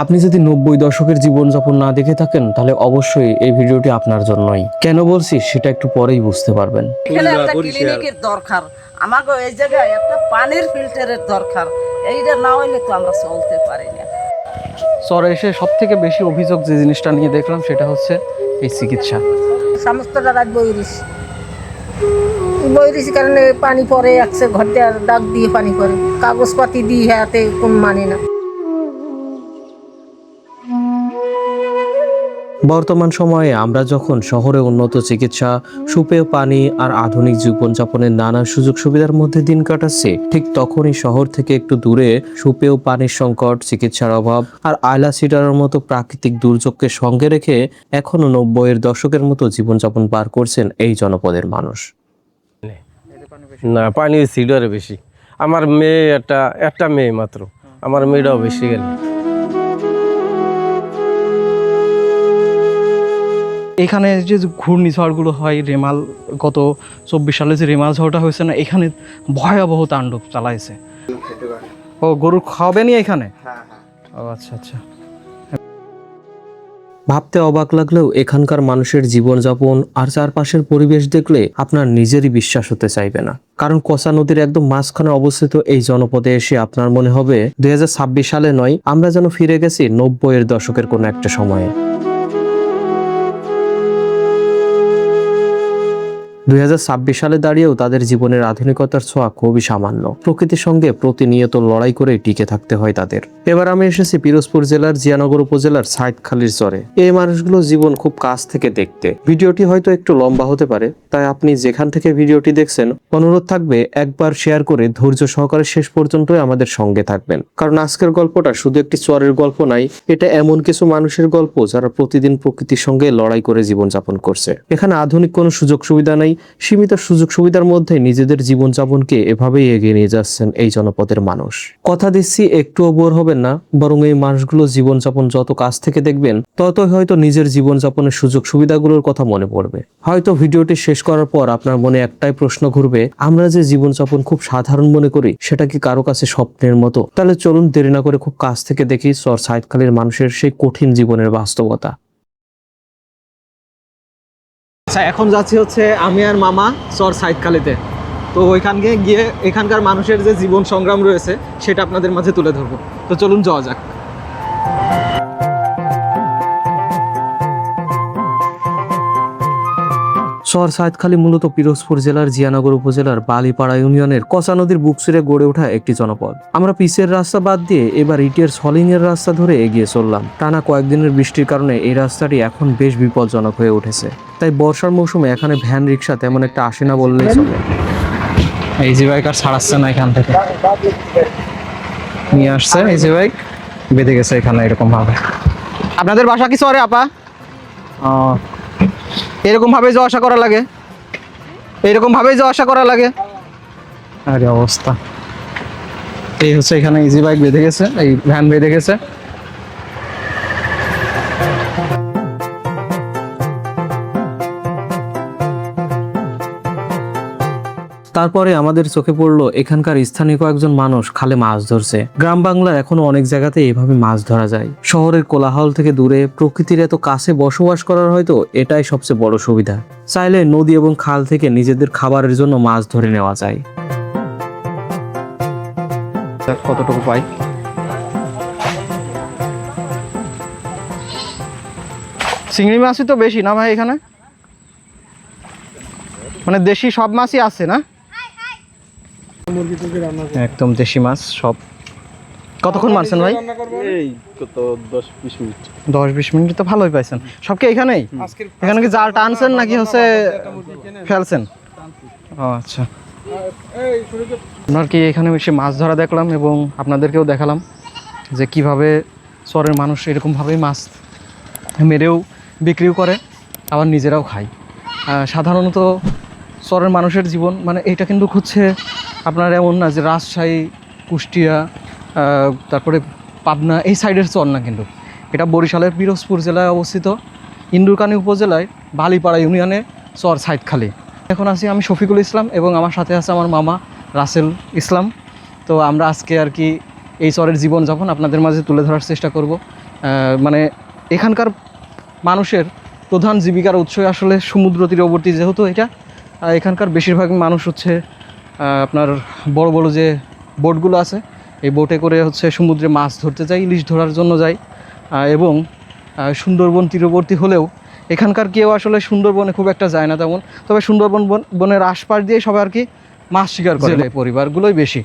আপনি যদি 90 দশকের জীবনযাপন না দেখে থাকেন তাহলে অবশ্যই এই ভিডিওটি আপনার জন্যই। কেন বলছি সেটা একটু পরেই বুঝতে পারবেন। এখানে একটা ক্লিনিকের দরকার, আমাকে এই জায়গায় একটা পানির ফিল্টারের দরকার। এইটা না হইলে তো আমরা চলতে পারি না। চরে এসে সব থেকে বেশি অভিযোগ যে জিনিসটা নিয়ে দেখলাম সেটা হচ্ছে এই চিকিৎসা। সমস্তটা রাত বইরিস কারণে পানি পরে আসছে, ঘর দিয়ে ডাক দিয়ে পানি পরে, কাগজপাতি দিয়ে হাতে কোন মানে না। বর্তমান সময়ে আমরা যখন শহরে উন্নত চিকিৎসা, সুপেয় পানি আর আধুনিক জীবনযাপনের নানা সুযোগ সুবিধার মধ্যে দিন কাটাচ্ছি, ঠিক তখনই শহর থেকে একটু দূরে সুপেয় পানির সংকট, চিকিৎসার অভাব আর আয়লা সিডারের মতো প্রাকৃতিক দুর্যোগকে সঙ্গে রেখে এখনো 90-এর দশকের মতো জীবনযাপন পার করছেন এই জনপদের মানুষ। না, পানি সিডারে বেশি। আমার মেয়ে একটা মেয়ে মাত্র, আমার মেয়েটাও বেশি গেল। এখানে যে ঘূর্ণিঝড়গুলো হয়, রেমাল গত 24 সালে যে রেমাল ঝড়টা হয়েছে না, এখানে ভয়াবহ তাণ্ডব চালাইছে। ও গরু খাওয়াবেনি এখানে? ও আচ্ছা আচ্ছা। ভাবতে অবাক লাগলেও এখানকার মানুষের জীবনযাপন আর চারপাশের পরিবেশ দেখলে আপনার নিজেরই বিশ্বাস হতে চাইবে না। কারণ কসা নদীর একদম মাঝখানে অবস্থিত এই জনপদে এসে আপনার মনে হবে 2026 সালে নয়, আমরা যেন ফিরে গেছি 90-এর দশকের কোনো একটা সময়ে। 2026 সালে দাঁড়িয়েও তাদের জীবনের আধুনিকতার ছোঁয়া খুবই সামান্য। প্রকৃতির সঙ্গে প্রতিনিয়ত লড়াই করে টিকে থাকতে হয় তাদের। এবার আমি এসেছি পিরোজপুর জেলার জিয়ানগর উপজেলার সাইদখালীর চরে। এই মানুষগুলো জীবন খুব কাছ থেকে দেখতে। ভিডিওটি হয়তো একটু লম্বা হতে পারে, তাই আপনি যেখান থেকে ভিডিওটি দেখছেন অনুরোধ থাকবে একবার শেয়ার করে ধৈর্য সহকারে শেষ পর্যন্তই আমাদের সঙ্গে থাকবেন। কারণ আজকের গল্পটা শুধু একটি চরের গল্প নাই, এটা এমন কিছু মানুষের গল্প যারা প্রতিদিন প্রকৃতির সঙ্গে লড়াই করে জীবনযাপন করছে। এখানে আধুনিক কোনো সুযোগ সুবিধা নাই, সীমিত সুযোগ সুবিধার মধ্যে নিজেদের জীবনযাপনকে এভাবেই এগিয়ে নিয়ে যাচ্ছেন এই জনপদের মানুষ। কথা দিচ্ছি একটুও বোর হবেন না, বরং এই মানুষগুলো জীবনযাপন যত কাছ থেকে দেখবেন ততই হয়তো নিজের জীবনযাপনের সুযোগ সুবিধাগুলোর কথা মনে পড়বে। হয়তো ভিডিওটি শেষ করার পর আপনার মনে একটাই প্রশ্ন ঘুরবে, আমরা যে জীবনযাপন খুব সাধারণ মনে করি সেটা কি কারো কাছে স্বপ্নের মতো? তাহলে চলুন দেরি না করে খুব কাছ থেকে দেখি চর সাইদখালীর মানুষের সেই কঠিন জীবনের বাস্তবতা। আচ্ছা, এখন যাচ্ছি হচ্ছে আমি আর মামা চর সাইদখালীতে। তো ওইখানকে গিয়ে এখানকার মানুষের যে জীবন সংগ্রাম রয়েছে সেটা আপনাদের মাঝে তুলে ধরবো। তো চলুন যাওয়া যাক। চর সাইদখালী মূলত পিরোজপুর জেলার জিয়ানগর উপজেলার বালিপাড়া ইউনিয়নের কসা নদীর বুক চিরে গড়ে ওঠা একটি জনপদ। আমরা পিচের রাস্তা বাদ দিয়ে এবার ইটের সলিং এর রাস্তা ধরে এগিয়ে চললাম। টানা কয়েকদিনের বৃষ্টির কারণে এই রাস্তাটি এখন বেশ বিপজ্জনক হয়ে উঠেছে, তাই বর্ষার মৌসুমে এখানে ভ্যান রিক্সা তেমন একটা আসে না বললেই চলে। এই যে বাইক আর ছাড়াচ্ছে না, এখান থেকে নিয়ে আসছে এই যে বাইক, বেঁধে গেছে এখানে এরকম ভাবে। আপনাদের বাসা কি চরে আপা? এরকম ভাবে যাওয়া আসা করা লাগে, এইরকম ভাবেই যাওয়া আসা করা লাগে। আরে অবস্থা, এই হচ্ছে এখানে ইজি বাইক বেঁধে গেছে, এই ভ্যান বেঁধে গেছে। তারপরে আমাদের চোখে পড়লো এখানকার স্থানীয় কয়েকজন মানুষ খালে মাছ ধরছে। গ্রাম বাংলার এখনো অনেক জায়গাতে এইভাবে মাছ ধরা যায়। শহরের কোলাহল থেকে দূরে প্রকৃতির এত কাছে বসবাস করার হয়তো এটাই সবচেয়ে বড় সুবিধা। চাইলে নদী এবং খাল থেকে নিজেদের খাবারের জন্য মাছ ধরে নেওয়া যায়। কতটুকু পাই চিংড়ি মাছই তো বেশি না ভাই এখানে, মানে দেশি সব মাছই আছে না? একদম দেশি মাছ সব। কতক্ষণ মারছেন ভাই? এই কত 10-20 মিনিট। 10-20 মিনিট তো ভালোই পাইছেন। সব কি এখানেই? এখানে কি জাল টানছেন নাকি হচ্ছে ফেলছেন? ও আচ্ছা। আপনার কি এখানে এসে মাছ ধরা দেখলাম এবং আপনাদেরকেও দেখালাম যে কিভাবে চরের মানুষ এরকমভাবেই মাছ মেরেও বিক্রিও করে, আবার নিজেরাও খায়। সাধারণত চরের মানুষের জীবন মানে এইটা কিন্তু হচ্ছে আপনার এমন না যে রাজশাহী, কুষ্টিয়া, তারপরে পাবনা এই সাইডের চর না, কিন্তু এটা বরিশালের পিরোজপুর জেলায় অবস্থিত ইন্দুরকানী উপজেলায় বালিপাড়া ইউনিয়নে চর সাইদখালী। এখন আছি আমি শফিকুল ইসলাম এবং আমার সাথে আছে আমার মামা রাসেল ইসলাম। তো আমরা আজকে আর কি এই চরের জীবনযাপন আপনাদের মাঝে তুলে ধরার চেষ্টা করব। মানে এখানকার মানুষের প্রধান জীবিকার উৎসই আসলে সমুদ্র তীরবর্তী, যেহেতু এটা এখানকার বেশিরভাগ মানুষ হচ্ছে আপনার বড় বড় যে বোটগুলো আছে এই বোটে করে হচ্ছে সমুদ্রে মাছ ধরতে যায়, ইলিশ ধরার জন্য যায়। এবং সুন্দরবন তীরবর্তী হলেও এখানকার কেউ আসলে সুন্দরবনে খুব একটা যায় না তেমন, তবে সুন্দরবন বনের আশপাশ দিয়ে সবাই আর কি মাছ শিকার করে, পরিবারগুলোই বেশি।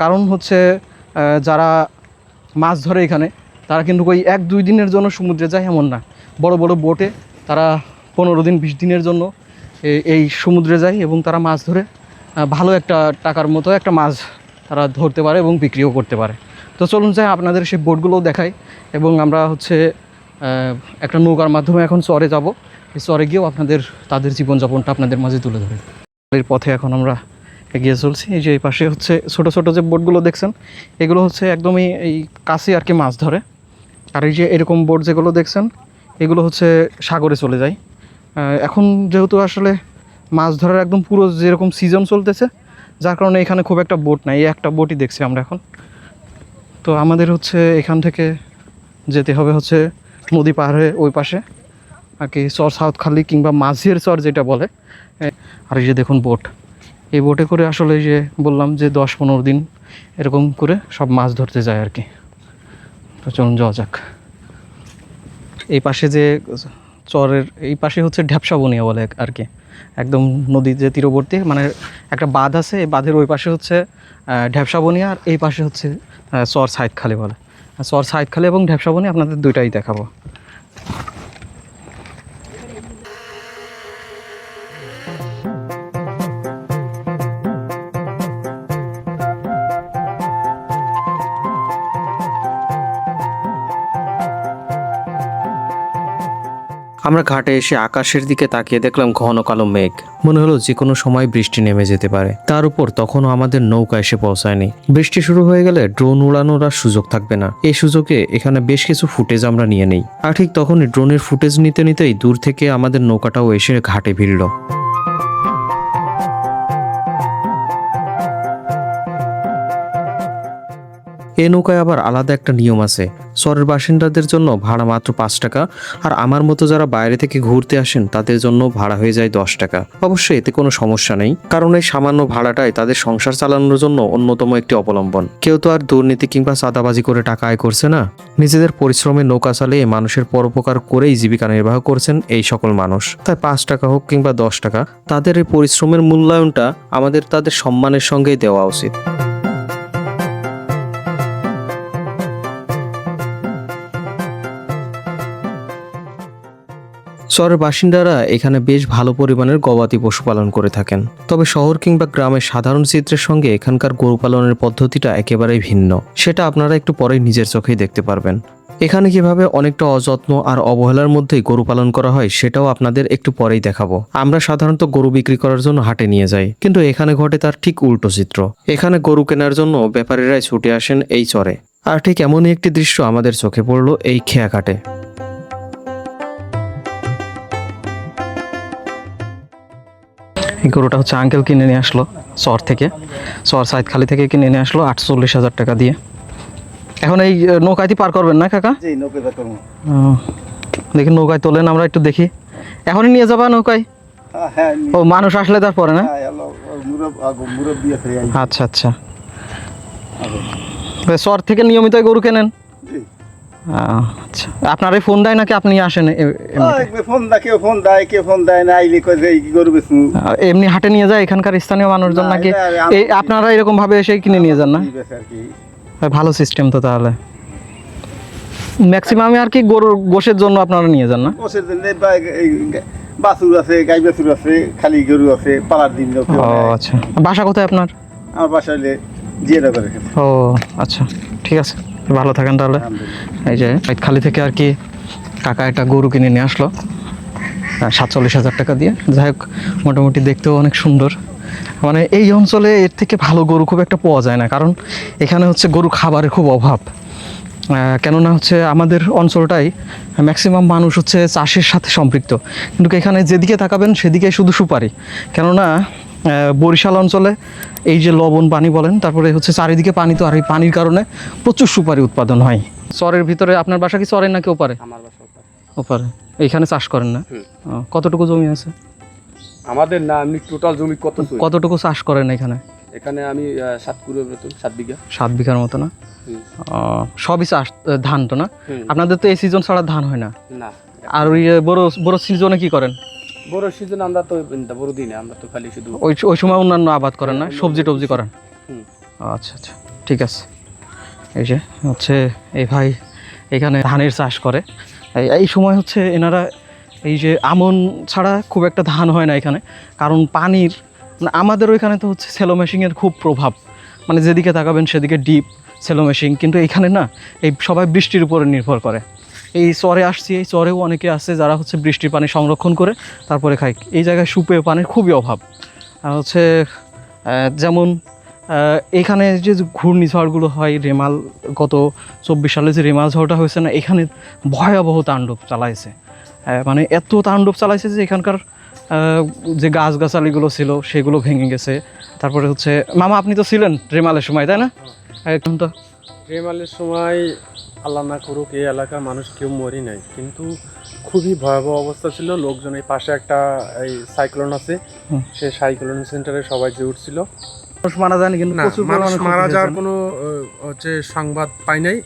কারণ হচ্ছে যারা মাছ ধরে এখানে তারা কিন্তু ওই 1-2 দিনের জন্য সমুদ্রে যায় এমন না, বড় বড় বোটে তারা 15 দিন 20 দিনের জন্য এই সমুদ্রে যায় এবং তারা মাছ ধরে ভালো একটা টাকার মতো একটা মাছ তারা ধরতে পারে এবং বিক্রিও করতে পারে। তো চলুন যাই আপনাদের সেই বোটগুলোও দেখাই এবং আমরা হচ্ছে একটা নৌকার মাধ্যমে এখন চরে যাব, এই চরে গিয়েও তাদের জীবনযাপনটা আপনাদের মাঝে তুলে ধরে। এর পথে এখন আমরা এগিয়ে চলছি। এই যে এই পাশে হচ্ছে ছোট ছোট যে বোটগুলো দেখছেন এগুলো হচ্ছে একদমই এই কাছে আর কি মাছ ধরে, আর এই যে এরকম বোট যেগুলো দেখছেন এগুলো হচ্ছে সাগরে চলে যায়। এখন যেহেতু আসলে মাছ ধরার একদম পুরো যেরকম সিজন চলতেছে, যার কারণে এখানে খুব একটা বোট নাই, এই একটা বোটই দেখছি আমরা এখন। তো আমাদের হচ্ছে এখান থেকে যেতে হবে হচ্ছে নদী পার হয়ে ওই পাশে আর কি চর সাউথখালি কিংবা মাঝির চর যেটা বলে। আর এই যে দেখুন বোট, এই বোটে করে আসলে যে বললাম যে 10-15 দিন এরকম করে সব মাছ ধরতে যায় আর কি। তো চলুন যাওয়া যাক। এই পাশে যে চরের এই পাশে হচ্ছে ঢ্যাপসা বনিয়া বলে আর কি, একদম নদীর যে তীরবর্তী মানে একটা বাঁধ আছে, এই বাঁধের ওই পাশে হচ্ছে ঢ্যাপসা বনিয়া, আর এই পাশে হচ্ছে চর সাইদখালি বলে। চর সাইদখালি এবং ঢ্যাপসা বনিয়া আপনাদের দুইটাই দেখাবো। আমরা ঘাটে এসে আকাশের দিকে তাকিয়ে দেখলাম ঘন কালো মেঘ, মনে হলো যে কোনো সময় বৃষ্টি নেমে যেতে পারে। তার উপর তখনও আমাদের নৌকা এসে পৌঁছায়নি। বৃষ্টি শুরু হয়ে গেলে ড্রোন উড়ানোর আর সুযোগ থাকবে না। এই সুযোগে এখানে বেশ কিছু ফুটেজ আমরা নিয়ে নেই, আর ঠিক তখনই ড্রোনের ফুটেজ নিতে নিতেই দূর থেকে আমাদের নৌকাটাও এসে ঘাটে ভিড়ল। এই নৌকায় আবার আলাদা একটা নিয়ম আছে, চরের বাসিন্দাদের জন্য ভাড়া মাত্র 5 টাকা, আর আমার মতো যারা বাইরে থেকে ঘুরতে আসেন তাদের জন্য ভাড়া হয়ে যায় 10 টাকা। অবশ্যই এতে কোনো সমস্যা নেই, কারণ এই সামান্য ভাড়াটাই তাদের সংসার চালানোর জন্য অন্যতম একটি অবলম্বন। কেউ তো আর দুর্নীতি কিংবা চাঁদাবাজি করে টাকা আয় করছে না, নিজেদের পরিশ্রমে নৌকা চালিয়ে মানুষের পরোপকার করেই জীবিকা নির্বাহ করছেন এই সকল মানুষ। তাই 5 টাকা হোক কিংবা 10 টাকা, তাদের এই পরিশ্রমের মূল্যায়নটা আমাদের তাদের সম্মানের সঙ্গেই দেওয়া উচিত। শহরের বাসিন্দারা এখানে বেশ ভালো পরিমাণের গবাদি পশু পালন করে থাকেন, তবে শহর কিংবা গ্রামের সাধারণ চিত্রের সঙ্গে এখানকার গরু পালনের পদ্ধতিটা একেবারেই ভিন্ন। সেটা আপনারা একটু পরেই নিজের চোখেই দেখতে পারবেন। এখানে কিভাবে অনেকটা অযত্ন আর অবহেলার মধ্যেই গরু পালন করা হয় সেটাও আপনাদের একটু পরেই দেখাবো। আমরা সাধারণত গরু বিক্রি করার জন্য হাটে নিয়ে যাই, কিন্তু এখানে ঘটে তার ঠিক উল্টো চিত্র। এখানে গরু কেনার জন্য ব্যাপারীরাই ছুটে আসেন এই চরে, আর ঠিক এমনই একটি দৃশ্য আমাদের চোখে পড়লো এই খেয়াঘাটে। এই গরুটা হচ্ছে আঙ্কেল কিনে নিয়ে আসলো চর থেকে, চর সাইদখালি থেকে কিনে নিয়ে আসলো 48,000 টাকা দিয়ে। এখন এই নৌকায় পার করবেন না কাকা? দেখি নৌকায় তোলেন, আমরা একটু দেখি। এখনই নিয়ে যাবা নৌকায়? ও মানুষ আসলে তারপরে না? আচ্ছা আচ্ছা। চর থেকে নিয়মিত গরু কেনেন? আচ্ছা, আপনার এই ফোন দেয় নাকি আপনি আসেন? এমনি হাটে নিয়ে যায় এখানকার স্থানীয় মানুষজন নাকি এই আপনারা এরকম ভাবে এসে কিনে নিয়ে যান না? ভালো সিস্টেম তো তাহলে। ম্যাক্সিমাম আর কি গরুর গোশের জন্য আপনারা নিয়ে যান না? গোশের জন্য বাছুর আছে, গাই বাছুর আছে, খালি গরু আছে, পালার দিন। ও আচ্ছা, বাসা কোথায় আপনার? আমার বাসা হলে জিয়ানগরে। ও আচ্ছা, ঠিক আছে, ভালো থাকেন তাহলে। এই যে খালি থেকে আর কি কাকা একটা গরু কিনে নিয়ে আসলো 47,000 টাকা দিয়ে। যাই হোক, মোটামুটি দেখতেও অনেক সুন্দর। মানে এই অঞ্চলে এর থেকে ভালো গরু খুব একটা পাওয়া যায় না, কারণ এখানে হচ্ছে গরু খাবারের খুব অভাব। কেননা হচ্ছে আমাদের অঞ্চলটাই ম্যাক্সিমাম মানুষ হচ্ছে চাষের সাথে সম্পৃক্ত, কিন্তু এখানে যেদিকে তাকাবেন সেদিকে শুধু সুপারি। কেননা বরিশাল অঞ্চলে এই যে লবণ পানি বলেন, তারপরে হচ্ছে চারিদিকে পানি, তো আর এই পানির কারণে প্রচুর সুপারি উৎপাদন হয়। চরের ভিতরে আপনার বাসা কি চরের নাকি ওপারে? আমার বাসা ওপারে। ওপারে। এইখানে চাষ করেন না? কতটুকু জমি আছে? আমাদের না, এমনি টোটাল জমি কতটুকু চাষ করেন এখানে? এখানে আমি 7 কুড়ির মতো, 7 বিঘা। 7 বিঘার মতো না? সবই চাষ, ধান তো না? হুম। আপনাদের তো এই সিজন ছাড়া ধান হয় না। না, আর ওই বড় বড় সিজনে কি করেন? বড় সিজন আমরা তো বড় দিনে আমরা তো খালি শুধু ওই সময় অন্যান্য আবাদ করেন না, সবজি টবজি করেন? হুম। আচ্ছা আচ্ছা, ঠিক আছে। এই যে হচ্ছে এই ভাই এখানে ধানের চাষ করে। এই সময় হচ্ছে এনারা এই যে আমন ছাড়া খুব একটা ধান হয় না এখানে, কারণ পানির, মানে আমাদের ওইখানে তো হচ্ছে সেলো মেশিনের খুব প্রভাব, মানে যেদিকে তাকাবেন সেদিকে ডিপ সেলো মেশিন, কিন্তু এখানে না, এই সবাই বৃষ্টির উপরে নির্ভর করে। এই চরে আসছি, এই চরেও অনেকে আছে যারা হচ্ছে বৃষ্টির পানি সংরক্ষণ করে তারপরে খায়। এই জায়গায় সুপেয় পানির খুবই অভাব। আর হচ্ছে যেমন এখানে যে ঘূর্ণিঝড়গুলো হয়, রেমাল, গত 24 সালে যে রেমাল ঝড়টা হয়েছে না, এখানে ভয়াবহ তাণ্ডব চালাইছে। মানে এত তাণ্ডব চালাইছে যে এখানকার যে গাছগাছালিগুলো ছিল সেগুলো ভেঙে গেছে। তারপরে হচ্ছে মামা আপনি তো ছিলেন রেমালের সময়, তাই না? একদম। তো রেমালের সময় আল্লাহ না করুক এই এলাকার মানুষ কেউ মরি নাই, কিন্তু খুবই ভয়াবহ অবস্থা ছিল। লোকজন, এই পাশে একটা এই সাইক্লোন আছে, সেই সাইক্লোন সেন্টারে সবাই যে উঠছিল। মানুষ মারা যায়নি, কিন্তু না, প্রচুর মানুষ পরিমাণে ক্ষতি মারা হয়েছে। যাওয়ার কোনো সংবাদ পাই নাই,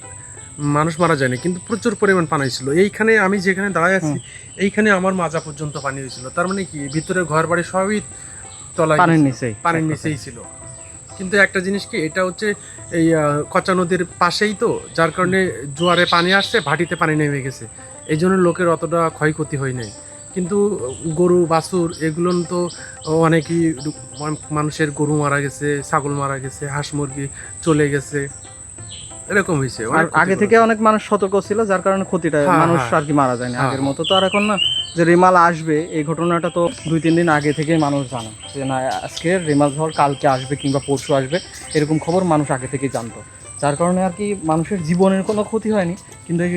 মানুষ মারা যায়নি, কিন্তু প্রচুর পরিমাণ পানি ছিল। এইখানে আমি যেখানে দাঁড়ায় আছি, এইখানে আমার মাজা পর্যন্ত পানি হয়েছিল। তার মানে কি, ভিতরে ঘর বাড়ি সবই তলায় পানির নিচেই ছিল। কিন্তু একটা জিনিস কি, এটা হচ্ছে এই কচা নদীর পাশেই তো, যার কারণে জোয়ারে পানি আসছে, ভাটিতে পানি নেমে গেছে, এই জন্য লোকের অতটা ক্ষয়ক্ষতি হয় নাই। কিন্তু গরু বাছুর এগুলো তো অনেকই, মানুষের গরু মারা গেছে, ছাগল মারা গেছে, হাঁস মুরগি চলে গেছে, এরকম হয়েছে। আর আগে থেকে অনেক মানুষ সতর্ক ছিল, যার কারণে ক্ষতিটা, মানুষ আর কি মারা যায়নি আগের মতো। তো আর এখন না, যে রেমাল আসবে এই ঘটনাটা তো 2-3 দিন আগে থেকেই মানুষ জানে যে না, আজকে রেমাল ঝড় কালকে আসবে কিংবা পরশু আসবে, এরকম খবর মানুষ আগে থেকেই জানতো। যার কারণে আর কি মানুষের জীবনের কোনো ক্ষতি হয়নি, কিন্তু এই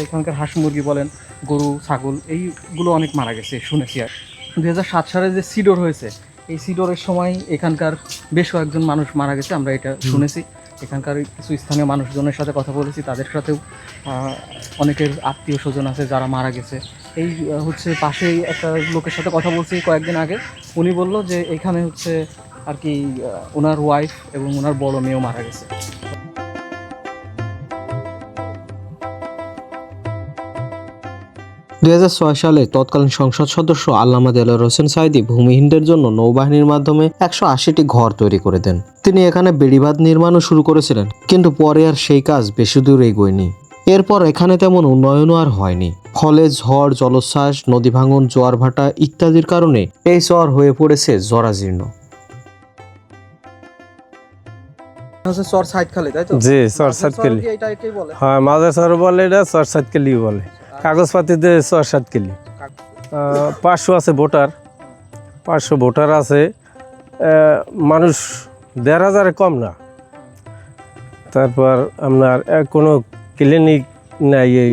এখানকার হাঁস মুরগি বলেন, গরু ছাগল, এইগুলো অনেক মারা গেছে শুনেছি। আর 2007 সালে যে সিডর হয়েছে, এই সিডরের সময় এখানকার বেশ কয়েকজন মানুষ মারা গেছে, আমরা এটা শুনেছি। এখানকার কিছু স্থানীয় মানুষজনের সাথে কথা বলেছি, তাদের সাথেও অনেকের আত্মীয় স্বজন আছে যারা মারা গেছে। এই হচ্ছে পাশেই একটা লোকের সাথে কথা বলছি কয়েকদিন আগে, উনি বললো যে এখানে হচ্ছে আর কি ওনার ওয়াইফ এবং ওনার বড় মেয়েও মারা গেছে। 2006 সালে তৎকালীন সংসদ সদস্য আল্লামা দেলোয়ার হোসেন সাঈদী ভূমিহীনদের জন্য নৌবাহিনীর মাধ্যমে 180টি ঘর তৈরি করে দেন। তিনি এখানে বেড়িবাঁধ নির্মাণও শুরু করেছিলেন, কিন্তু পরে আর সেই কাজ বেশি দূর এগোয়নি। এরপর এখানে তেমন উন্নয়নও আর হয়নি। ফলে ঝড়, জলোচ্ছ্বাস, নদী ভাঙন, জোয়ার ভাটা ইত্যাদির কারণে এই চর হয়ে পড়েছে জরাজীর্ণ। চর সাইদখালি, তাই তো? জি, চর সাইদখালি। এটা এটাই বলে? হ্যাঁ, মাঝে চর বলে, এটা চর সাইদখালি বলে। কাগজপাতিতে চর সাইদখালি। 500 আছে ভোটার, 500 ভোটার আছে, মানুষ 1,500 কম না। তারপর আপনার কোনো ক্লিনিক নাই, এই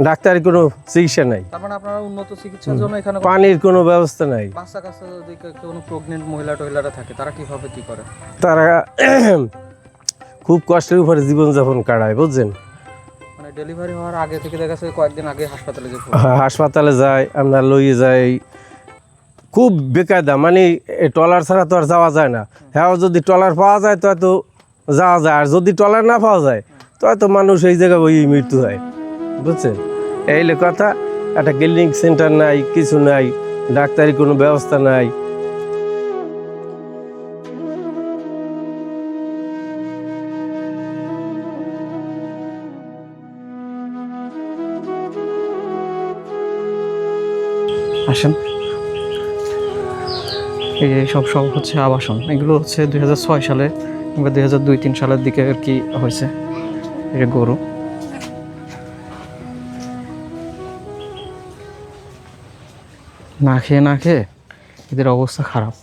ডাক্তারি কোনো চিকিৎসা নাই। তার মানে আপনারা উন্নত চিকিৎসার জন্য এখানে পানির কোনো ব্যবস্থা নাই। বাচ্চা কাচ্চা যদি কোনো প্রেগনেন্ট মহিলা টহিলারা থাকে, তারা কিভাবে কি করে? তারা খুব কষ্টের উপরে জীবনযাপন কাটায়, বুঝছেন। মানে ডেলিভারি হওয়ার আগে থেকে দেখা যাচ্ছে কয়েকদিন আগে হাসপাতালে যেতে হাসপাতালে যায়, আপনার লইয়ে যায়, খুব বেকায়দা। মানে ট্রলার ছাড়া তো আর যাওয়া যায় না। হ্যাঁ, যদি ট্রলার পাওয়া যায় তো হয়তো যাওয়া যায়, আর যদি ট্রলার না পাওয়া যায় তো হয়তো মানুষ এই জায়গায় ওই মৃত্যু হয়, বুঝছেন। এই কথা, একটা ক্লিনিক সেন্টার নাই, কিছু নাই, ডাক্তারি কোনো ব্যবস্থা নাই। আসেন, এই সব হচ্ছে আবাসন। এগুলো হচ্ছে 2006 সালে কিংবা 2002-03 সালের দিকে আর কি হয়েছে। এই গরু, না খেয়ে এদের অবস্থা খারাপ।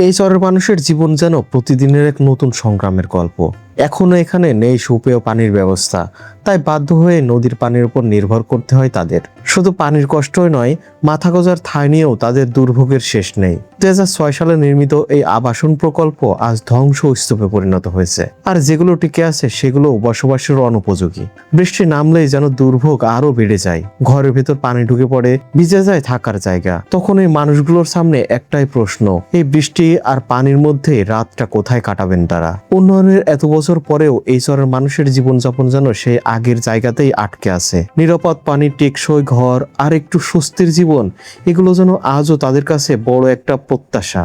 এই চরের মানুষের জীবন যেন প্রতিদিনের এক নতুন সংগ্রামের গল্প। এখনো এখানে নেই সুপেয় পানির ব্যবস্থা, তাই বাধ্য হয়ে নদীর পানির উপর নির্ভর করতে হয় তাদের। শুধু পানির কষ্টই নয়, মাথা গোঁজার ঠাঁই নিয়েও তাদের দুর্ভোগের শেষ নেই। 2006 সালে নির্মিত এই আবাসন প্রকল্প আজ ধ্বংস স্তূপে পরিণত হয়েছে, আর যেগুলো টিকে আছে সেগুলো বসবাসের অনুপযোগী। বৃষ্টি নামলেই যেন দুর্ভোগ আরো বেড়ে যায়, ঘরের ভেতর পানি ঢুকে পড়ে, ভিজে যায় থাকার জায়গা। তখন এই মানুষগুলোর সামনে একটাই প্রশ্ন, এই বৃষ্টি আর পানির মধ্যে রাতটা কোথায় কাটাবেন তারা? উন্নয়নের এত বছর পরেও এই চরের মানুষের জীবনযাপন যেন সেই আগের জায়গাতেই আটকে আছে। নিরাপদ পানি, টেকসই ঘর আর একটু স্বস্তির জীবন, এগুলো যেন আজও তাদের কাছে বড় একটা প্রত্যাশা।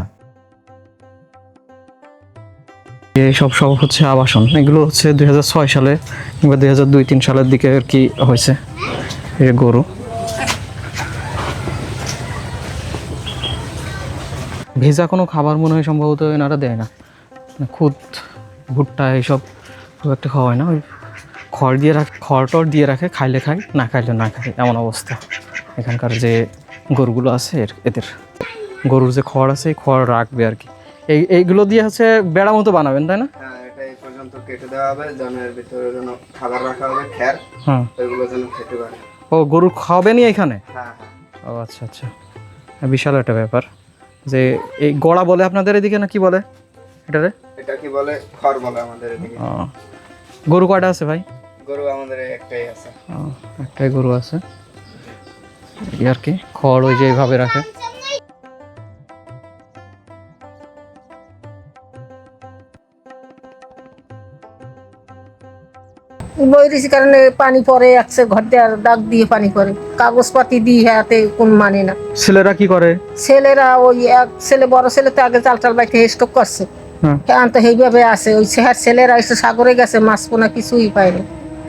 এইসব সব হচ্ছে আবাসন, এগুলো হচ্ছে 2006 সালে কিংবা 2002-03 সালের দিকে আর কি হয়েছে। এই যে গরু, ভেজা কোনো খাবার মনে হয় সম্ভবত এনারা দেয় না, খুদ ভুট্টা এইসব খুব একটা খাওয়ায় না, ওই খড় দিয়ে রাখে, খড় টড় দিয়ে রাখে, খাইলে খায়, না খাইলে না খায়, এমন অবস্থা এখানকার যে গরুগুলো আছে। এদের গরুর যে খড় আছে, এই খড় রাখবে আর কি। এইগুলো দিয়ে হচ্ছে বেড়া মতো বানাবেন, তাই না? হ্যাঁ, এটা এই পর্যন্ত কেটে দেওয়া হবে, জনের ভিতরে যেন খাবার রাখা হবে, খ্যার, হ্যাঁ, ওইগুলো যেন খেতে পারে। ও গরু খাওয়াবেনই এখানে? হ্যাঁ হ্যাঁ। ও আচ্ছা আচ্ছা, বিশাল একটা ব্যাপার। যে এই গড়া বলে আপনাদের এদিকে, না কি বলে এটারে? এটা কি বলে? খড় বলে আমাদের এদিকে। গরু কয়টা আছে ভাই? গরু আমাদের একটাই আছে। একটাই গরু আছে, এই আর কি। খড় ওই যে এইভাবে রাখে। বৈরিস কারণে পানি পরে আসছে, ঘর দেওয়ার দাগ দিয়ে পানি পরে, কাগজপাতি দিয়ে হাতে কোন মানে না। ছেলেরা কি করে? ছেলেরা ওই এক ছেলে, বড় ছেলে তো আগে চাল চাল বাইতে স্টক করছে, হ্যাঁ তো সেইভাবে আছে। ওই ছেলেরা এসে সাগরে গেছে, মাছ পোনা কিছুই পায়নি।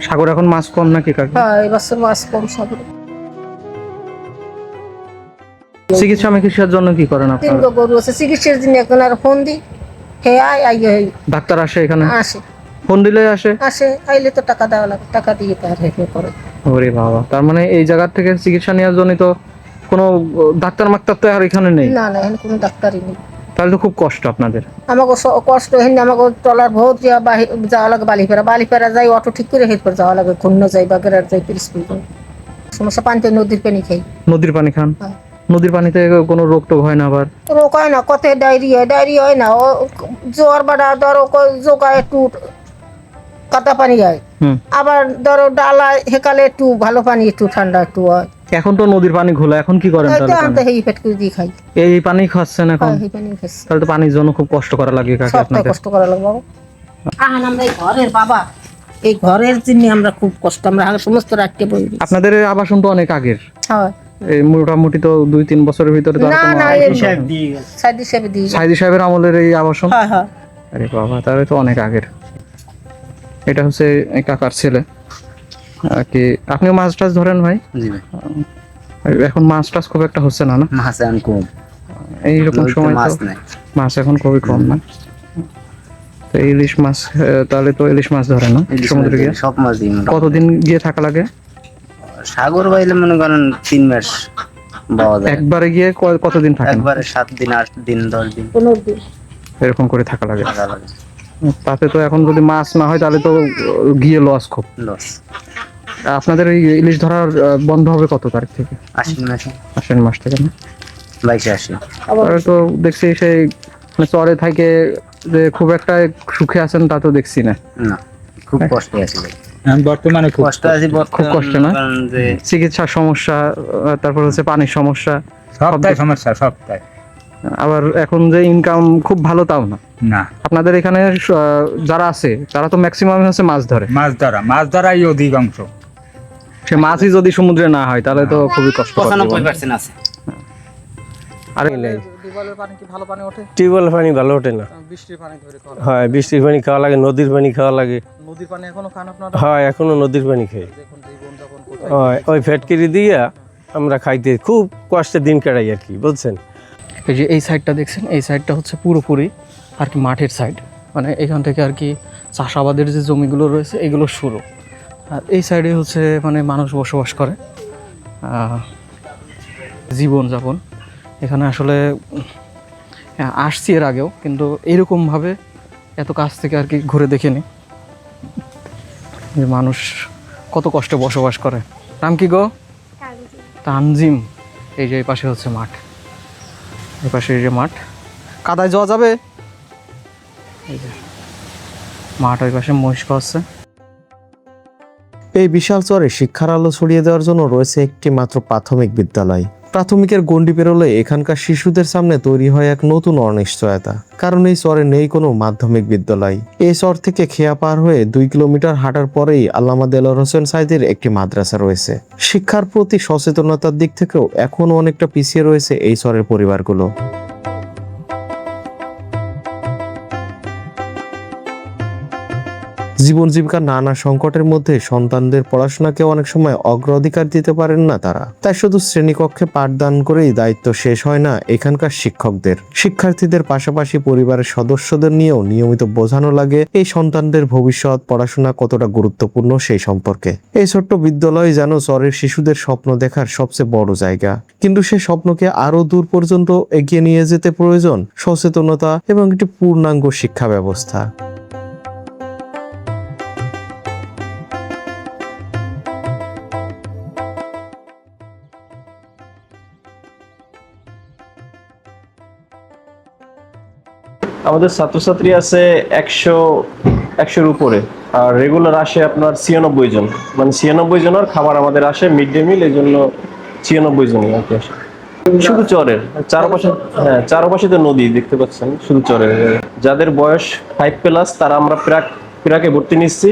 সাগর এখন মাছ কম নাকি কাকি? হ্যাঁ, এবছর মাছ কম সাগরে। চিকিৎসা চিকিৎসার জন্য কি করেন 3 আপনারা? গরু আছে, চিকিৎসার জন্য এখন আর ফোন দিই, হে ডাক্তার আসে এখানে? আসে, ফোন দিলে আসে? আসে, আইলে তো টাকা দেওয়া লাগে, টাকা দিয়ে তার হেঁটে করে। ওরে বাবা, তার মানে এই জায়গা থেকে চিকিৎসা নেওয়ার জন্য তো কোনো ডাক্তার মাক্তার তো আর এখানে নেই? না না, এখানে কোনো ডাক্তারই নেই। তাহলে তো খুব কষ্ট আপনাদের। আমাকে কষ্ট হেন, আমাকে টলার ভোর যাওয়া লাগে বালিপাড়া যাই, অটো ঠিক করে হেঁটে যাওয়া লাগে, ঘূর্ণ যাই বা গেরার যাই, পিরিসপুর সমস্যা। পানিতে নদীর পানি খাই। নদীর পানি খান? হ্যাঁ। নদীর পানিতে কোনো রোগ টোগ হয় না? আবার রোগ হয় না, কত ডায়রিয়া হয় না, ও জ্বর বাড়া, ধরো জোগায় একটু কাদা পানি হয়, আবার ধরো ডালা হেকালে একটু ভালো পানি, একটু ঠান্ডা একটু হয়। এখন তো নদীর পানি ঘোলা, এখন কি করেন তাহলে? এই পেট করে দিয়ে খাই। এই পানি খাচ্ছেন এখন? এই পানি খাচ্ছি। তাহলে তো পানির জন্য খুব কষ্ট করা লাগে কাকে সবটাই আপনাদের? কষ্ট করা লাগে বাবা। আমরা এই ঘরের বাবা, এই ঘরের জন্য আমরা খুব কষ্ট, আমরা সমস্ত রাখতে বই। আপনাদের এই আবাসন তো অনেক আগের, হয় এই মোটামুটি তো 2-3 বছরের ভিতরে তো না না, সাইদি সাহেব দিয়ে সাইদি সাহেবের আমলের এই আবাসন? হ্যাঁ হ্যাঁ। আরে বাবা, তাহলে তো অনেক আগের। এটা হচ্ছে এই কাকার ছেলে আর কি। আপনিও মাছ টাছ ধরেন ভাই? জি ভাই। এখন মাছ টাছ খুব একটা হচ্ছে না? না, মাছ এখন কম, এইরকম সময় মাছ তো নাই, মাছ এখন খুবই কম। না তো ইলিশ মাছ, তাহলে তো ইলিশ মাছ ধরে না সমুদ্রে গিয়ে? সব মাছ দিই। কতদিন গিয়ে থাকা লাগে? সাগর বাইলে মনে করেন 3 মাস পাওয়া যায়। একবারে গিয়ে কতদিন থাকেন? একবারে 7 দিন, 8 দিন, 10 দিন 15 দিন এরকম করে থাকা লাগে। থাকা লাগে। তাতে তো এখন যদি মাছ না হয় তাহলে তো গিয়ে লস খুব। লস। আপনাদের এই ইলিশ ধরার বন্ধ হবে কত তারিখ থেকে? আশ্বিন মাসে। আশ্বিন মাস থেকে না? 22 আসে। তাহলে তো দেখছি সেই চরে থাকে যে খুব একটা সুখে আছেন তা তো দেখছি না। না, খুব কষ্টে আছি ভাই। বর্তমানে খুব কষ্ট আছি, খুব কষ্ট না? যে চিকিৎসার সমস্যা, তারপর হচ্ছে পানির সমস্যা, সবটাই সমস্যা, সবটাই। আবার এখন যে ইনকাম খুব ভালো তাও না। না, আপনাদের এখানে যারা আছে তারা তো ম্যাক্সিমাম হচ্ছে মাছ ধরে, মাছ ধরাই অধিকাংশ। সে মাছই যদি সমুদ্রে না হয় তাহলে তো খুবই কষ্ট। 95% আছে। আর টিউবওয়েলের পানি কি ভালো পানি ওঠে? টিউবওয়েল পানি ভালো ওঠে না। বৃষ্টির পানি ধরে খাওয়া? হয়, বৃষ্টির পানি খাওয়া লাগে, নদীর পানি খাওয়া লাগে। নদীর পানি এখনো খান আপনারা? হয়, এখনো নদীর পানি খাই। দেখুন জীবনযাপন কোথায়। হয়, ওই ফ্যাটকিরি দিয়া আমরা খাইতে খুব কষ্টে দিন কাটাই আর কি, বুঝছেন? এই যে এই সাইডটা দেখছেন, এই সাইডটা হচ্ছে পুরোপুরি আর কি মাঠের সাইড, মানে এখান থেকে আর কি চাষাবাদের যে জমিগুলো রয়েছে এগুলো শুরু। আর এই সাইডে হচ্ছে মানে মানুষ বসবাস করে, জীবনযাপন। এখানে আসলে আসছি এর আগেও, কিন্তু এরকমভাবে এত কাছ থেকে আর কি ঘুরে দেখিনি। যে মানুষ কত কষ্টে বসবাস করে। নাম কি গো? তানজিম। এই যে এই পাশে হচ্ছে মাঠ, এই পাশে এই যে মাঠ, কাদায় যাওয়া যাবে। এই যে মাঠ, ওই পাশে মহিষ খাওয়াচ্ছে। এই বিশাল চরে শিক্ষার আলো ছড়িয়ে দেওয়ার জন্য রয়েছে একটি মাত্র প্রাথমিক বিদ্যালয়। প্রাথমিকের গণ্ডি পেরোলে এখানকার শিশুদের সামনে তৈরি হয় এক নতুন অনিশ্চয়তা, কারণ এই চরে নেই কোনো মাধ্যমিক বিদ্যালয়। এই চর থেকে খেয়া পার হয়ে 2 কিলোমিটার হাঁটার পরেই আল্লামা দেলোয়ার হোসেন সাইদির একটি মাদ্রাসা রয়েছে। শিক্ষার প্রতি সচেতনতার দিক থেকেও এখনও অনেকটা পিছিয়ে রয়েছে এই চরের পরিবারগুলো। জীবন জীবিকার নানা সংকটের মধ্যে সন্তানদের পড়াশোনাকে অনেক সময় অগ্রাধিকার দিতে পারেন না তারা। তাই শুধু শ্রেণীকক্ষে পাঠদান করেই দায়িত্ব শেষ হয় না এখানকার শিক্ষকদের। শিক্ষার্থীদের পাশাপাশি পরিবারের সদস্যদের নিয়েও নিয়মিত বোঝানো লাগে এই সন্তানদের ভবিষ্যৎ পড়াশোনা কতটা গুরুত্বপূর্ণ সেই সম্পর্কে। এই ছোট্ট বিদ্যালয় যেন চরের শিশুদের স্বপ্ন দেখার সবচেয়ে বড় জায়গা, কিন্তু সেই স্বপ্নকে আরো দূর পর্যন্ত এগিয়ে নিয়ে যেতে প্রয়োজন সচেতনতা এবং একটি পূর্ণাঙ্গ শিক্ষা ব্যবস্থা। আমাদের ছাত্রছাত্রী আছে 100-100-র উপরে, আর রেগুলার আসে আপনার 96 জন, মানে 96 জনের খাবার আমাদের আসে মিড ডে মিল, এই জন্য 96 জনই আর কি আসে। শুধু চরের চারপাশে, হ্যাঁ চারপাশে তো নদী দেখতে পাচ্ছেন, শুধু চরের। যাদের বয়স 5+ তারা আমরা প্রাকে ভর্তি নিচ্ছি,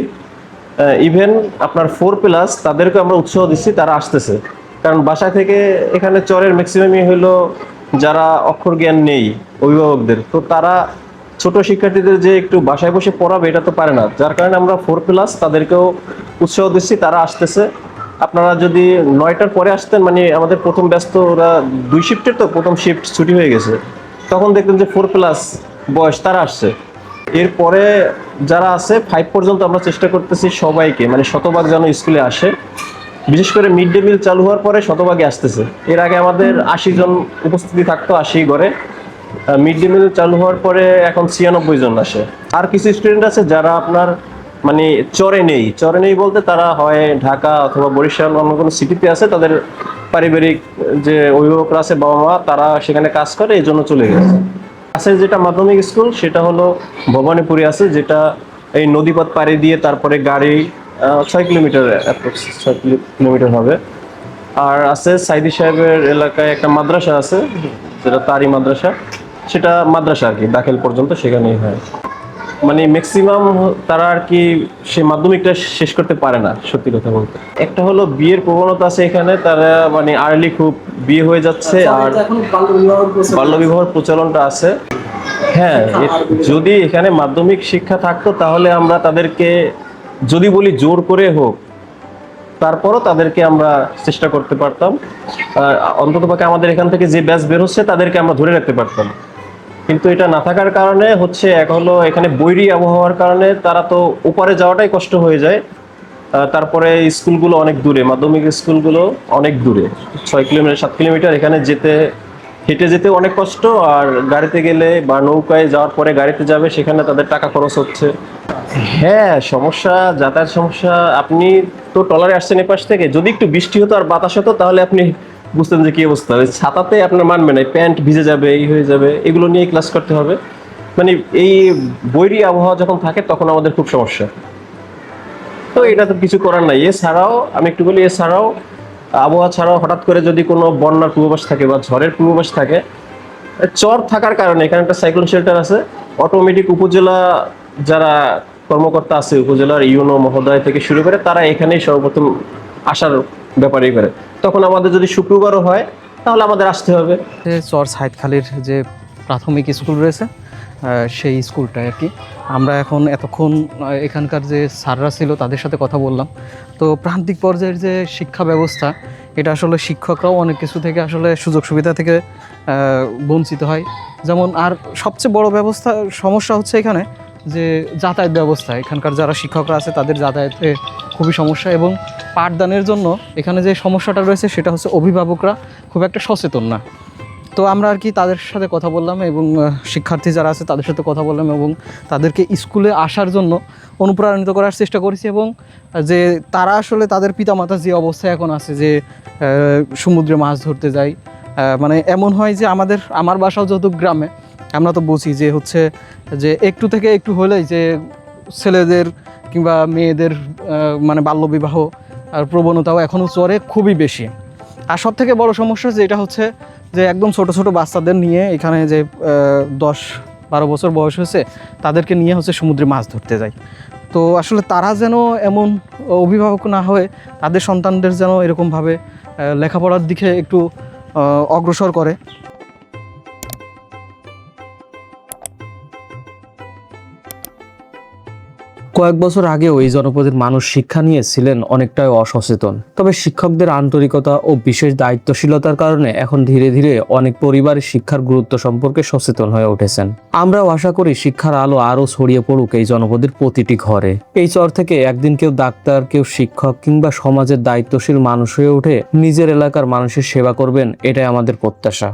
ইভেন আপনার 4+ তাদেরকে আমরা উৎসাহ দিচ্ছি, তারা আসতেছে। কারণ বাসা থেকে এখানে চরের ম্যাক্সিমামই হলো যারা অক্ষর জ্ঞান নেই অভিভাবকদের, তো তারা ছোট শিক্ষার্থীদের যে একটু বাসায় বসে পড়াবে এটা তো পারে না, যার কারণে আমরা 4+ তাদেরকেও উৎসাহ দিচ্ছি, তারা আসতেছে। আপনারা যদি 9টার পরে আসতেন, মানে আমাদের প্রথম ব্যস্ত ওরা 2 শিফটের, তো প্রথম শিফট ছুটি হয়ে গেছে, তখন দেখতেন যে 4+ বয়স তারা আসছে। এরপরে যারা আছে 5 পর্যন্ত আমরা চেষ্টা করতেছি সবাইকে, মানে শতভাগ যেন স্কুলে আসে। বিশেষ করে মিড ডে মিল চালু হওয়ার পরে শতভাগে আসতেছে। এর আগে আমাদের 80 জন উপস্থিতি থাকতো 80 ঘরে, মিড ডে মিল চালু হওয়ার পরে এখন 96 জন আসে। আর কিছু স্টুডেন্ট আছে যারা আপনার মানে চরে নেই বলতে তারা হয় ঢাকা অথবা বরিশাল অন্য কোনো সিটিতে আছে, তাদের পারিবারিক যে অভিভাবকরা আছে বাবা মা, তারা সেখানে কাজ করে, এই জন্য চলে গেছে। আছে যেটা মাধ্যমিক স্কুল সেটা হলো ভবানীপুরে আছে, যেটা এই নদীপথ পাড়ি দিয়ে তারপরে গাড়ি 6 কিলোমিটার, 6 কিলোমিটার হবে। আর আছে সাইদি সাহেবের এলাকায় একটা মাদ্রাসা আছে, যেটা তারি মাদ্রাসা, সেটা মাদ্রাসা আর কি দাখিল পর্যন্ত সেখানেই হয়। মানে ম্যাক্সিমাম তারা আর কি সে মাধ্যমিকটা শেষ করতে পারে না, সত্যি কথা বলতে। একটা হলো বিয়ের প্রবণতা আছে এখানে, তারা মানে আর্লি খুব বিয়ে হয়ে যাচ্ছে, আর বাল্যবিবাহের প্রচলনটা আছে। হ্যাঁ, যদি এখানে মাধ্যমিক শিক্ষা থাকতো তাহলে আমরা তাদেরকে যদি বলি জোর করে হোক, তারপরও তাদেরকে আমরা চেষ্টা করতে পারতাম, অন্ততপক্ষে আমাদের এখান থেকে যে ব্যাচ বের হচ্ছে তাদেরকে আমরা ধরে রাখতে পারতাম। কিন্তু এটা না থাকার কারণে হচ্ছে, এক হলো এখানে বৈরী আবহাওয়ার কারণে তারা তো ওপারে যাওয়াটাই কষ্ট হয়ে যায়। তারপরে স্কুলগুলো অনেক দূরে, মাধ্যমিক স্কুলগুলো অনেক দূরে, 6 কিলোমিটার 7 কিলোমিটার, এখানে হেঁটে যেতে অনেক কষ্ট, আর গাড়িতে গেলে বা নৌকায় যাওয়ার পরে গাড়িতে যাবে, সেখানে তাদের টাকা খরচ হচ্ছে। হ্যাঁ, সমস্যা, যাতায়াত সমস্যা। আপনি তো ট্রলারে আসছেন এপাশ থেকে, যদি একটু বৃষ্টি হতো আর বাতাস হতো তাহলে আপনি বুঝতেন যে কি অবস্থা। ছাতাতে আপনার মানবে না, প্যান্ট ভিজে যাবে, এই হয়ে যাবে, এগুলো নিয়ে ক্লাস করতে হবে। মানে এই বৈরী আবহাওয়া যখন থাকে তখন আমাদের খুব সমস্যা। তো এটা তো কিছু করার নাই। এছাড়াও আমি একটু বলি, এছাড়াও আবহাওয়া ছাড়াও হঠাৎ করে যদি কোনো বন্যার পূর্বাভাস থাকে বা ঝড়ের পূর্বাভাস থাকে, চর থাকার কারণে এখানে একটা সাইক্লোন শেল্টার আছে, অটোমেটিক উপজেলা যারা কর্মকর্তা আছে, উপজেলার ইউনো মহোদয় থেকে শুরু করে, তারা এখানেই সর্বপ্রথম আসার ব্যাপারেই করে। তখন আমাদের যদি শুক্রবারও হয় তাহলে আমাদের আসতে হবে। চর সাইদখালির যে প্রাথমিক স্কুল রয়েছে, সেই স্কুলটায় আর কি আমরা এখন এতক্ষণ এখানকার যে স্যাররা ছিল তাদের সাথে কথা বললাম। তো প্রান্তিক পর্যায়ের যে শিক্ষা ব্যবস্থা, এটা আসলে শিক্ষকরাও অনেক কিছু থেকে আসলে সুযোগ সুবিধা থেকে বঞ্চিত হয়। যেমন আর সবচেয়ে বড় সমস্যা হচ্ছে এখানে যে যাতায়াত ব্যবস্থা। এখানকার যারা শিক্ষকরা আছে তাদের যাতায়াতে খুবই সমস্যা, এবং পাঠদানের জন্য এখানে যে সমস্যাটা রয়েছে সেটা হচ্ছে অভিভাবকরা খুব একটা সচেতন না। তো আমরা আর কি তাদের সাথে কথা বললাম এবং শিক্ষার্থী যারা আছে তাদের সাথে কথা বললাম এবং তাদেরকে স্কুলে আসার জন্য অনুপ্রাণিত করার চেষ্টা করেছি এবং যে তারা আসলে তাদের পিতামাতা যে অবস্থায় এখন আছে যে সমুদ্রে মাছ ধরতে যায়, মানে এমন হয় যে আমার বাসাও যত গ্রামে, আমরা তো বুঝি যে হচ্ছে যে একটু থেকে একটু হলেই যে ছেলেদের কিংবা মেয়েদের মানে বাল্যবিবাহ আর প্রবণতাও এখনও চরে খুবই বেশি। আর সব থেকে বড় সমস্যা যেটা হচ্ছে যে একদম ছোট ছোট বাচ্চাদের নিয়ে এখানে যে 10-12 বছর বয়স হয়েছে তাদেরকে নিয়ে হচ্ছে সমুদ্রে মাছ ধরতে যায়। তো আসলে তারা যেন এমন অভিভাবক না হয়ে তাদের সন্তানদের যেন এরকমভাবে লেখাপড়ার দিকে একটু অগ্রসর করে। কয়েক বছর আগেও এই জনপদের মানুষ শিক্ষা নিয়ে ছিলেন অনেকটাই অসচেতন, তবে শিক্ষকদের আন্তরিকতা ও বিশেষ দায়িত্বশীলতার কারণে এখন ধীরে ধীরে অনেক পরিবারের শিক্ষার গুরুত্ব সম্পর্কে সচেতন হয়ে উঠেছেন। আমরাও আশা করি শিক্ষার আলো আরও ছড়িয়ে পড়ুক এই জনপদের প্রতিটি ঘরে। এই চর থেকে একদিন কেউ ডাক্তার, কেউ শিক্ষক কিংবা সমাজের দায়িত্বশীল মানুষ হয়ে উঠে নিজের এলাকার মানুষের সেবা করবেন, এটাই আমাদের প্রত্যাশা।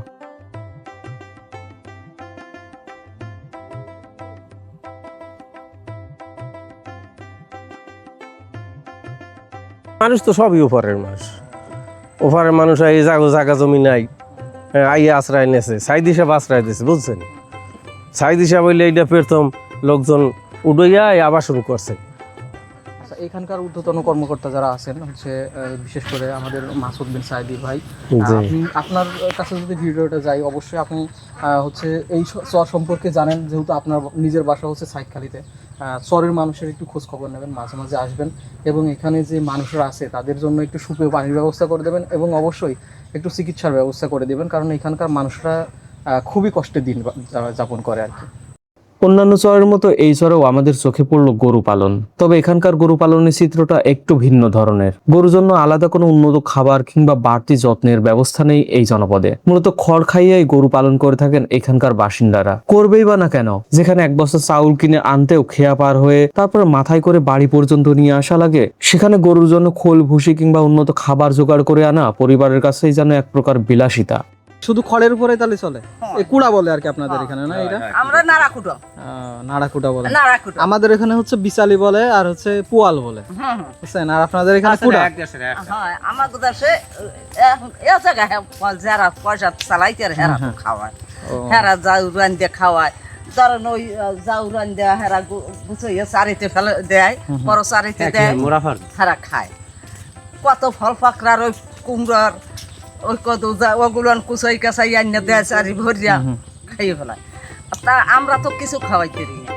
মানুষ তো সবই ওপারের মানুষ এই জায়গা জমি নাই, আইয়ে আশ্রয় নেছে, সাইদ হিসাব আশ্রয় দিয়েছে, বুঝছেন? সাইদ হিসাব হইলে এইটা প্রথম লোকজন উড়াইয়া আবাসন করছে। আচ্ছা, এখানকার ঊর্ধ্বতন কর্মকর্তা যারা আছেন হচ্ছে বিশেষ করে আমাদের মাসুদ বিন সাইদি ভাই, আপনার কাছে যদি ভিডিওটা যাই অবশ্যই আপনি হচ্ছে এই চর সম্পর্কে জানেন, যেহেতু আপনার নিজের বাসা হচ্ছে সাইদখালীতে। চরের মানুষের একটু খোঁজ খবর নেবেন, মাঝে মাঝে আসবেন এবং এখানে যে মানুষরা আছে তাদের জন্য একটু সুপেয় পানির ব্যবস্থা করে দেবেন এবং অবশ্যই একটু চিকিৎসার ব্যবস্থা করে দেবেন, কারণ এখানকার মানুষরা খুবই কষ্টে দিন যাপন করে আর কি। অন্যান্য চরের মতো এই চরেও আমাদের চোখে পড়ল গরু পালন, তবে এখানকার গরু পালনের চিত্রটা একটু ভিন্ন ধরনের। গরুর জন্য আলাদা কোনো উন্নত খাবার কিংবা বাড়তি যত্নের ব্যবস্থা নেই এই জনপদে। মূলত খড় খাইয়াই গরু পালন করে থাকেন এখানকার বাসিন্দারা। করবেই বা না কেন, যেখানে এক বস্তা চাউল কিনে আনতেও খেয়া পার হয়ে তারপরে মাথায় করে বাড়ি পর্যন্ত নিয়ে আসা লাগে, সেখানে গরুর জন্য খোল ভুসি কিংবা উন্নত খাবার জোগাড় করে আনা পরিবারের কাছেই যেন এক প্রকার বিলাসিতা। শুধু খড়ের উপরে তাহলে চলে? এই কুড়া বলে আর কি আপনাদের এখানে, না? এটা আমরা নাড়াকুটো নাড়াকুটা বলে, নাড়াকুটো। আমাদের এখানে হচ্ছে বিচালি বলে আর হচ্ছে পুয়াল বলে, বুঝছেন? আর আপনাদের এখানে কুড়া। হ্যাঁ, আমাদের দেশে এ জায়গায় যারা পয়সা চালাইতে হেরা তো খাওয়ায়, হেরা যাও রান্ধে খাওয়ায়। ধরেন ওই যাও রান্ধে হেরা গুছিয়ে চারিতে ফেলে দেয়, বড় চারিতে দেয়, হেরা খায়। কত ফল পাকড়ার ওই কুমড়ার ওই কত ওগুলো কুচাই কাছাই আনিয়ে দেয় চারি ভরিয়া খাইয়ে ফেলায়। তা আমরা তো কিছু খাওয়াইতে দিই না।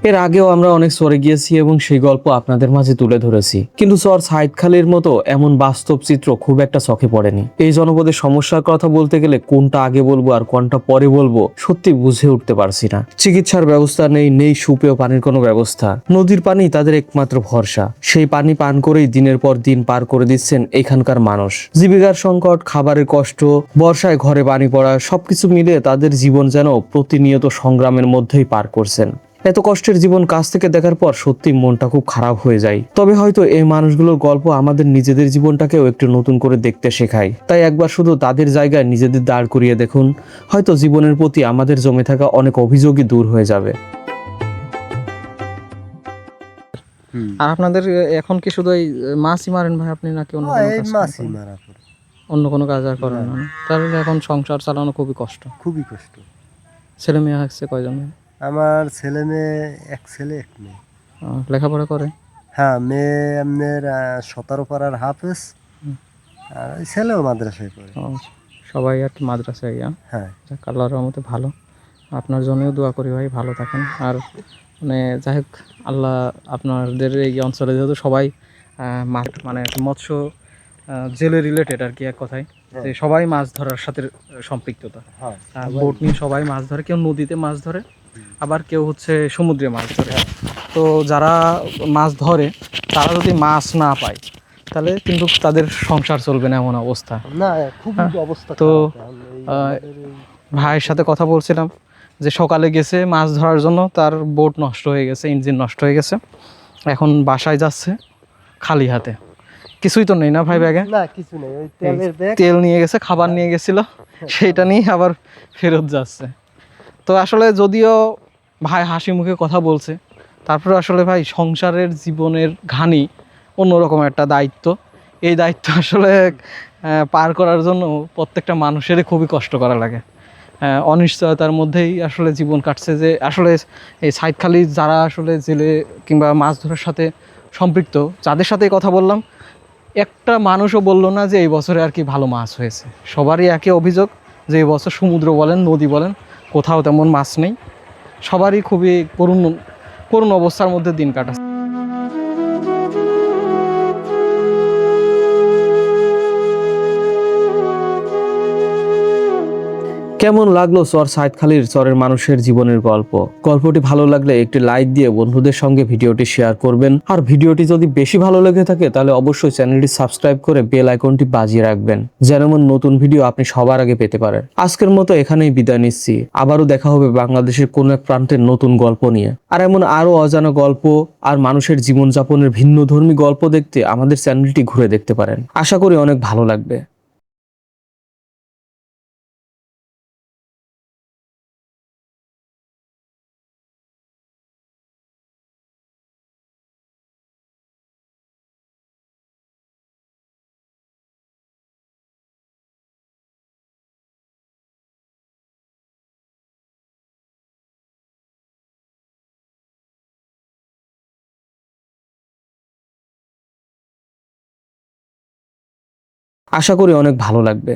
এর আগেও আমরা অনেক চরে গিয়েছি এবং সেই গল্প আপনাদের মাঝে তুলে ধরেছি, কিন্তু চর সাইদখালীর মতো এমন বাস্তব চিত্র খুব একটা চোখে পড়েনি। এই জনপদের সমস্যার কথা বলতে গেলে কোনটা আগে বলবো আর কোনটা পরে বলবো সত্যি বুঝে উঠতে পারছি না। চিকিৎসার ব্যবস্থা নেই সুপেয় পানির কোনো ব্যবস্থা। নদীর পানি তাদের একমাত্র ভরসা, সেই পানি পান করেই দিনের পর দিন পার করে দিচ্ছেন এখানকার মানুষ। জীবিকার সংকট, খাবারের কষ্ট, বর্ষায় ঘরে পানি পড়া, সবকিছু মিলে তাদের জীবন যেন প্রতিনিয়ত সংগ্রামের মধ্যেই পার করছেন। এত কষ্টের জীবন কাছ থেকে দেখার পর সত্যি মনটা খুব খারাপ হয়ে যায়। তবে হয়তো এই মানুষগুলোর গল্প আমাদের নিজেদের জীবনটাকেও একটু নতুন করে দেখতে শেখায়। তাই একবার শুধু তাদের জায়গায় নিজেদের দাঁড় করিয়ে দেখুন, হয়তো জীবনের প্রতি আমাদের জমে থাকা অনেক অভিযোগই দূর হয়ে যাবে। আর আপনাদের এখন কি শুধু এই মাছই মারেন ভাই আপনি, নাকি অন্য অন্য কোনো কাজ আর করেন না? তাহলে এখন সংসার চালানো খুবই কষ্ট। ছেলে মেয়ে হচ্ছে কয়জন? আমার ছেলে মেয়ে, এক ছেলে এক মেয়ে। লেখাপড়া করে? হ্যাঁ, মেয়ে আপনার 17 পাড়ার হাফেজ, আর ছেলেও মাদ্রাসায় পড়ে। সবাই আর কি মাদ্রাসায়? হ্যাঁ, আল্লাহর রহমতে ভালো। আপনার জন্যও দোয়া করি ভাই, ভালো থাকেন। আর মানে যাই হোক, আল্লাহ আপনাদের এই অঞ্চলে যেহেতু সবাই মানে মৎস্য জেলে রিলেটেড আর কি, এক কথায় যে সবাই মাছ ধরার সাথে সম্পৃক্ততা। বোট নিয়ে সবাই মাছ ধরে, কেউ নদীতে মাছ ধরে, আবার কেউ হচ্ছে সমুদ্রে মাছ ধরে। তো যারা মাছ ধরে তারা যদি মাছ না পায় তাহলে কিন্তু তাদের সংসার চলবে না, এমন অবস্থা। না, খুব অবস্থা। তো ভাইয়ের সাথে কথা বলছিলাম যে সকালে গেছে মাছ ধরার জন্য, তার বোট নষ্ট হয়ে গেছে, ইঞ্জিন নষ্ট হয়ে গেছে, এখন বাসায় যাচ্ছে খালি হাতে। কিছুই তো নেই না ভাই ব্যাগে? না কিছু নেই, ওই তেলের ব্যাগ। তেল নিয়ে গেছে, খাবার নিয়ে গেছিল, সেইটা নিয়ে আবার ফেরত যাচ্ছে। তো আসলে যদিও ভাই হাসি মুখে কথা বলছে, তারপরে আসলে ভাই সংসারের জীবনের ঘানি অন্যরকম একটা দায়িত্ব। এই দায়িত্ব আসলে পার করার জন্য প্রত্যেকটা মানুষেরই খুবই কষ্ট করা লাগে। অনিশ্চয়তার মধ্যেই আসলে জীবন কাটছে। যে আসলে এই সাইদখালি যারা আসলে জেলে কিংবা মাছ ধরার সাথে সম্পৃক্ত, যাদের সাথে কথা বললাম, একটা মানুষও বললো না যে এই বছরে আর কি ভালো মাছ হয়েছে। সবারই একই অভিযোগ যে এই বছর সমুদ্র বলেন, নদী বলেন, কোথাও তেমন মাছ নেই। সবারই খুবই করুণ অবস্থার মধ্যে দিন কাটাচ্ছে। কেমন লাগলো চর সাইদখালির চরের মানুষের জীবনের গল্প? গল্পটি ভালো লাগলে একটি লাইক দিয়ে বন্ধুদের সঙ্গে ভিডিওটি শেয়ার করবেন। আর ভিডিওটি যদি বেশি ভালো লেগে থাকে তাহলে অবশ্যই চ্যানেলটি সাবস্ক্রাইব করে বেল আইকনটি বাজিয়ে রাখবেন, যেন এমন নতুন ভিডিও আপনি সবার আগে পেতে পারেন। আজকের মতো এখানেই বিদায় নিচ্ছি। আবারও দেখা হবে বাংলাদেশের কোন এক প্রান্তের নতুন গল্প নিয়ে। আর এমন আরো অজানা গল্প আর মানুষের জীবনযাপনের ভিন্নধর্মী গল্প দেখতে আমাদের চ্যানেলটি ঘুরে দেখতে পারেন। আশা করি অনেক ভালো লাগবে। আশা করি অনেক ভালো লাগবে।